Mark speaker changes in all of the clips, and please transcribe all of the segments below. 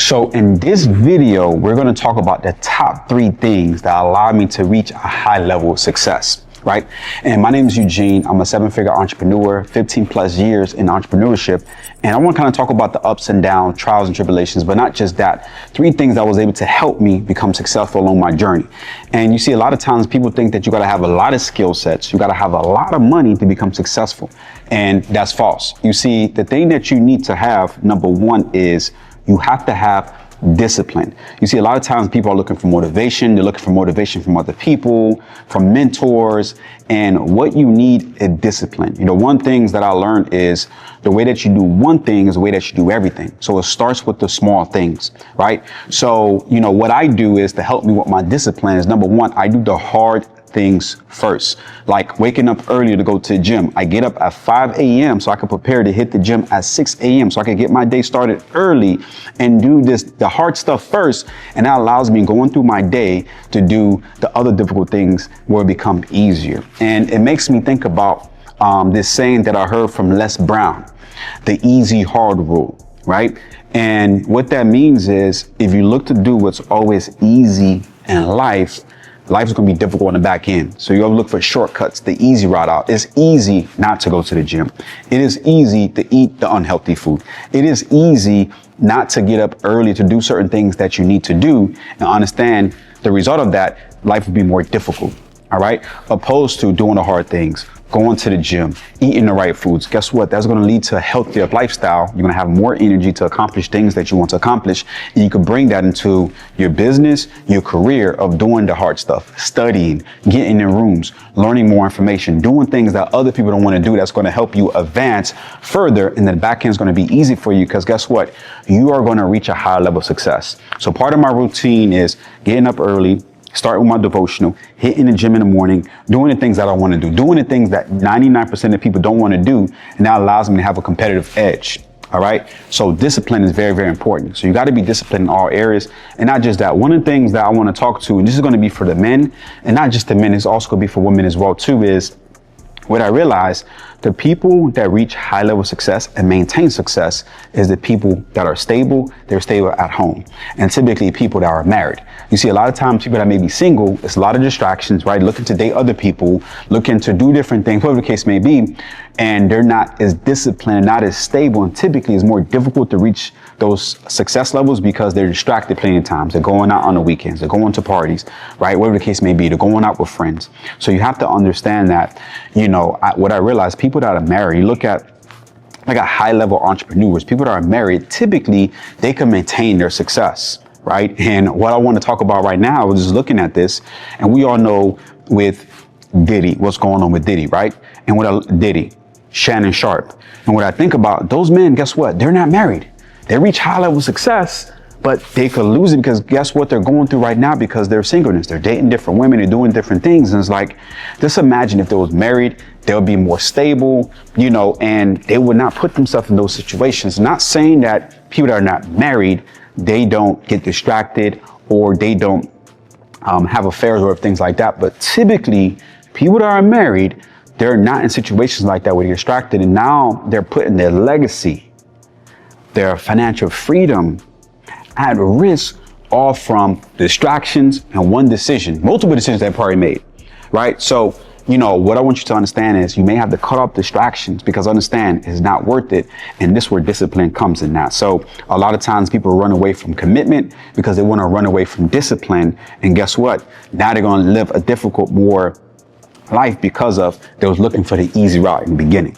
Speaker 1: So in this video, we're going to talk about the top 3 things that allow me to reach a high level of success, right? And my name is Eugene. I'm a 7-figure entrepreneur, 15 plus years in entrepreneurship. And I want to kind of talk about the ups and downs, trials and tribulations, but not just that. 3 things that was able to help me become successful along my journey. And you see, a lot of times people think that you got to have a lot of skill sets. You got to have a lot of money to become successful. And that's false. You see, the thing that you need to have, number 1, is you have to have discipline. You see, a lot of times people are looking for motivation. They're looking for motivation from other people, from mentors. And what you need is discipline. You know, one thing that I learned is the way that you do one thing is the way that you do everything. So it starts with the small things, right? So, you know, what I do is to help me with my discipline is, number 1, I do the hard things first, like waking up earlier to go to the gym. I get up at 5 a.m. so I can prepare to hit the gym at 6 a.m. so I can get my day started early and do the hard stuff first. And that allows me going through my day to do the other difficult things where it become easier. And it makes me think about this saying that I heard from Les Brown, the easy hard rule, right? And what that means is if you look to do what's always easy in life is going to be difficult on the back end. So you got to look for shortcuts, the easy route out. It's easy not to go to the gym. It is easy to eat the unhealthy food. It is easy not to get up early to do certain things that you need to do and understand the result of that. Life will be more difficult. All right. Opposed to doing the hard things, going to the gym, eating the right foods. Guess what? That's going to lead to a healthier lifestyle. You're going to have more energy to accomplish things that you want to accomplish. And you can bring that into your business, your career of doing the hard stuff, studying, getting in rooms, learning more information, doing things that other people don't want to do. That's going to help you advance further. And the back end is going to be easy for you because guess what? You are going to reach a higher level of success. So part of my routine is getting up early, start with my devotional, hitting the gym in the morning, doing the things that I want to do, doing the things that 99% of people don't want to do. And that allows me to have a competitive edge. All right. So discipline is very, very important. So you got to be disciplined in all areas. And not just that. One of the things that I want to talk to, and this is going to be for the men and not just the men, it's also going to be for women as well, too, is what I realized, the people that reach high level success and maintain success is the people that are stable. They're stable at home. And typically people that are married. You see, a lot of times people that may be single, it's a lot of distractions, right? Looking to date other people, looking to do different things, whatever the case may be. And they're not as disciplined, not as stable. And typically it's more difficult to reach those success levels because they're distracted plenty of times. They're going out on the weekends. They're going to parties, right? Whatever the case may be, they're going out with friends. So you have to understand that, you know, what I realized, people that are married, you look at like a high level entrepreneurs, people that are married, typically they can maintain their success, right? And what I want to talk about right now is just looking at this, and we all know with Diddy, what's going on with Diddy, right? And with Diddy, Shannon Sharpe. And what I think about those men, guess what? They're not married. They reach high level success, but they could lose it because guess what they're going through right now because they're singleness. They're dating different women. They're doing different things. And it's like, just imagine if they was married, they would be more stable, you know, and they would not put themselves in those situations. Not saying that people that are not married, they don't get distracted or they don't have affairs or things like that. But typically people that are married, they're not in situations like that where they're distracted. And now they're putting their legacy, their financial freedom at risk, all from distractions and one decision, multiple decisions they've already made, right? So, you know, what I want you to understand is you may have to cut off distractions because understand it's not worth it. And this is where discipline comes in that. So a lot of times people run away from commitment because they want to run away from discipline. And guess what? Now they're going to live a difficult, more life because of they was looking for the easy route in the beginning.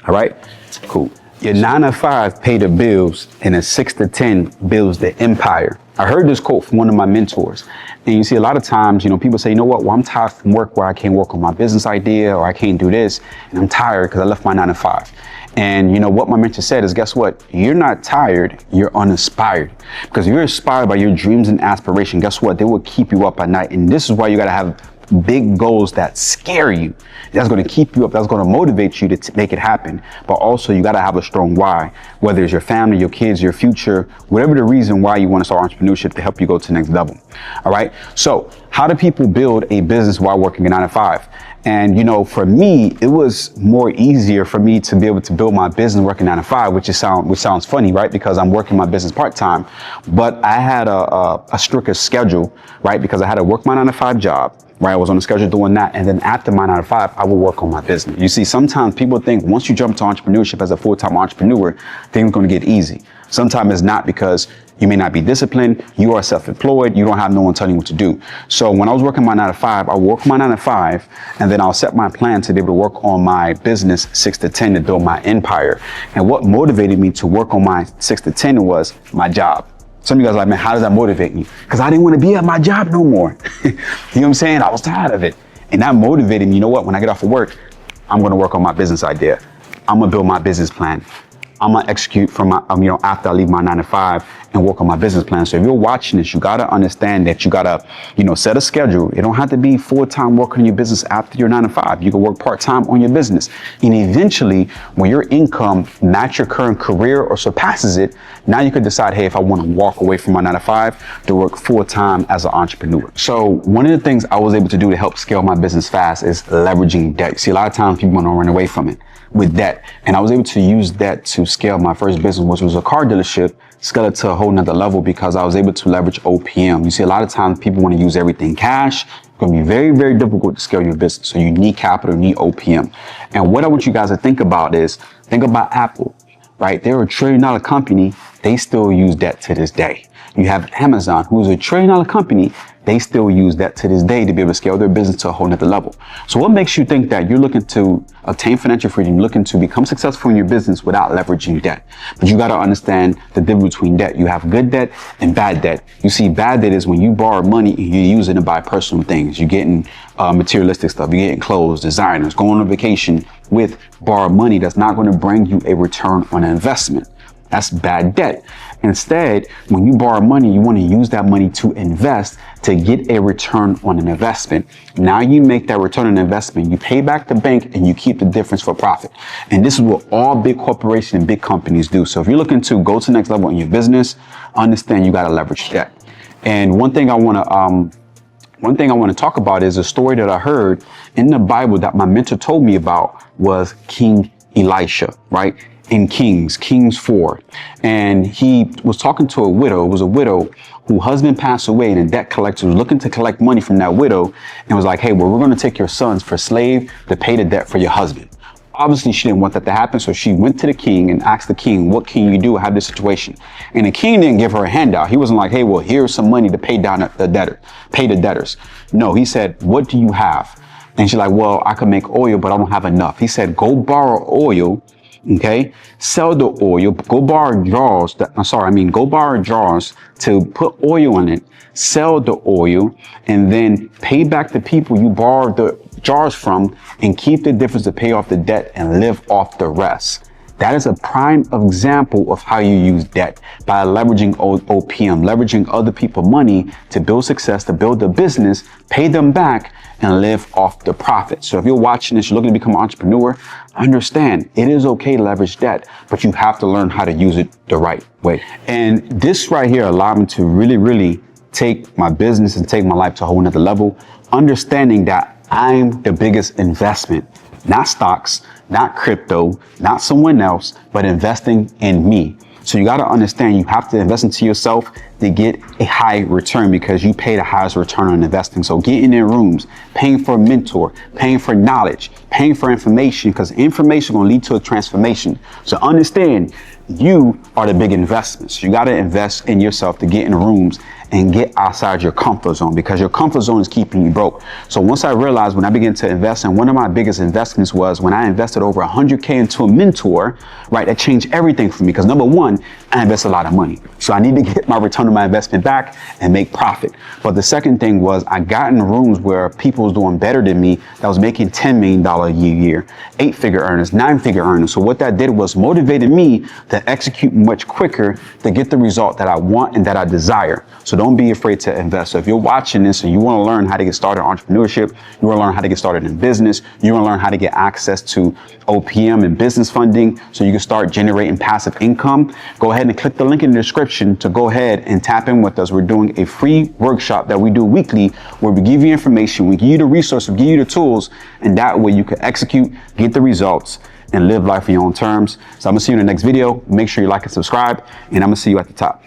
Speaker 1: All right, cool. Your 9 to 5 pay the bills and a 6 to 10 builds the empire. I heard this quote from one of my mentors. And you see a lot of times, you know, people say, you know what, well, I'm tired from work where I can't work on my business idea or I can't do this. And I'm tired because I left my 9 to 5. And you know what my mentor said is, guess what? You're not tired, you're uninspired. Because you're inspired by your dreams and aspiration. Guess what? They will keep you up at night. And this is why you got to have big goals that scare you. That's going to keep you up. That's going to motivate you to make it happen. But also you got to have a strong why, whether it's your family, your kids, your future, whatever the reason why you want to start entrepreneurship to help you go to the next level. All right. So how do people build a business while working a 9-to-5? And, for me, it was more easier for me to be able to build my business working 9-to-5, which sounds funny, right? Because I'm working my business part-time, but I had a stricter schedule, right? Because I had to work my 9-to-5 job, right? I was on the schedule doing that. And then after my 9-to-5, I would work on my business. You see, sometimes people think once you jump to entrepreneurship as a full-time entrepreneur, things are going to get easy. Sometimes it's not, because you may not be disciplined. You are self-employed. You don't have no one telling you what to do. So when I was working my 9-to-5, I worked my 9-to-5, and then I'll set my plan to be able to work on my business 6 to 10 to build my empire. And what motivated me to work on my 6 to 10 was my job. Some of you guys are like, man, how does that motivate me? Because I didn't want to be at my job no more. You know what I'm saying? I was tired of it. And that motivated me. You know what? When I get off of work, I'm going to work on my business idea. I'm going to build my business plan. I'm going to execute from my, after I leave my 9-to-5 and work on my business plan. So if you're watching this, you got to understand that you got to, set a schedule. You don't have to be full-time working on your business after your 9-to-5. You can work part-time on your business. And eventually, when your income matches your current career or surpasses it, now you can decide, hey, if I want to walk away from my 9-to-5 to work full-time as an entrepreneur. So one of the things I was able to do to help scale my business fast is leveraging debt. See, a lot of times people want to run away from it with debt. And I was able to use that to scale my first business, which was a car dealership, scale it to a whole nother level because I was able to leverage OPM. You see, a lot of times people want to use everything cash. It's going to be very, very difficult to scale your business. So you need capital, you need OPM. And what I want you guys to think about is, think about Apple, right? They're a $1 trillion company. They still use debt to this day. You have Amazon, who's a $1 trillion company. They still use that to this day to be able to scale their business to a whole nother level. So what makes you think that you're looking to obtain financial freedom, looking to become successful in your business without leveraging debt? But you got to understand the difference between debt. You have good debt and bad debt. You see, bad debt is when you borrow money and you're using it to buy personal things. You're getting materialistic stuff. You're getting clothes, designers, going on vacation with borrowed money that's not going to bring you a return on investment. That's bad debt. Instead, when you borrow money, you want to use that money to invest to get a return on an investment. Now you make that return on investment, you pay back the bank, and you keep the difference for profit. And this is what all big corporations and big companies do. So if you're looking to go to the next level in your business, understand you got to leverage debt. And one thing I want to talk about is a story that I heard in the Bible that my mentor told me about was King Elisha, right? In Kings 4. And he was talking to a widow. It was a widow whose husband passed away, and a debt collector was looking to collect money from that widow and was like, hey, well, we're going to take your sons for slave to pay the debt for your husband. Obviously, she didn't want that to happen. So she went to the king and asked the king, what can you do? I have this situation. And the king didn't give her a handout. He wasn't like, hey, well, here's some money to pay down the debtor, pay the debtors. No, he said, what do you have? And she's like, well, I could make oil, but I don't have enough. He said, go borrow oil. Okay, sell the oil, go borrow jars, go borrow jars to put oil in it, sell the oil, and then pay back the people you borrowed the jars from and keep the difference to pay off the debt and live off the rest. That is a prime example of how you use debt, by leveraging OPM, leveraging other people's money to build success, to build a business, pay them back, and live off the profit. So if you're watching this, you're looking to become an entrepreneur, understand it is okay to leverage debt, but you have to learn how to use it the right way. And this right here allowed me to really, really take my business and take my life to a whole nother level, understanding that I'm the biggest investment, not stocks, not crypto, not someone else, but investing in me. So you got to understand you have to invest into yourself to get a high return, because you pay the highest return on investing. So getting in rooms, paying for a mentor, paying for knowledge, paying for information, because information will lead to a transformation. So understand you are the big investments. You got to invest in yourself to get in rooms and get outside your comfort zone, because your comfort zone is keeping you broke. So once I realized, when I began to invest, and one of my biggest investments was when I invested over 100K into a mentor, right? That changed everything for me, because number one, I invest a lot of money. So I need to get my return on my investment back and make profit. But the second thing was I got in rooms where people was doing better than me, that was making $10 million a year, 8-figure earners, 9-figure earners. So what that did was motivated me to execute much quicker to get the result that I want and that I desire. So don't be afraid to invest. So if you're watching this and you want to learn how to get started in entrepreneurship, you want to learn how to get started in business, you want to learn how to get access to OPM and business funding so you can start generating passive income, go ahead and click the link in the description to go ahead and tap in with us. We're doing a free workshop that we do weekly where we give you information, we give you the resources, we give you the tools, and that way you can execute, get the results, and live life on your own terms. So I'm gonna see you in the next video. Make sure you like and subscribe, and I'm gonna see you at the top.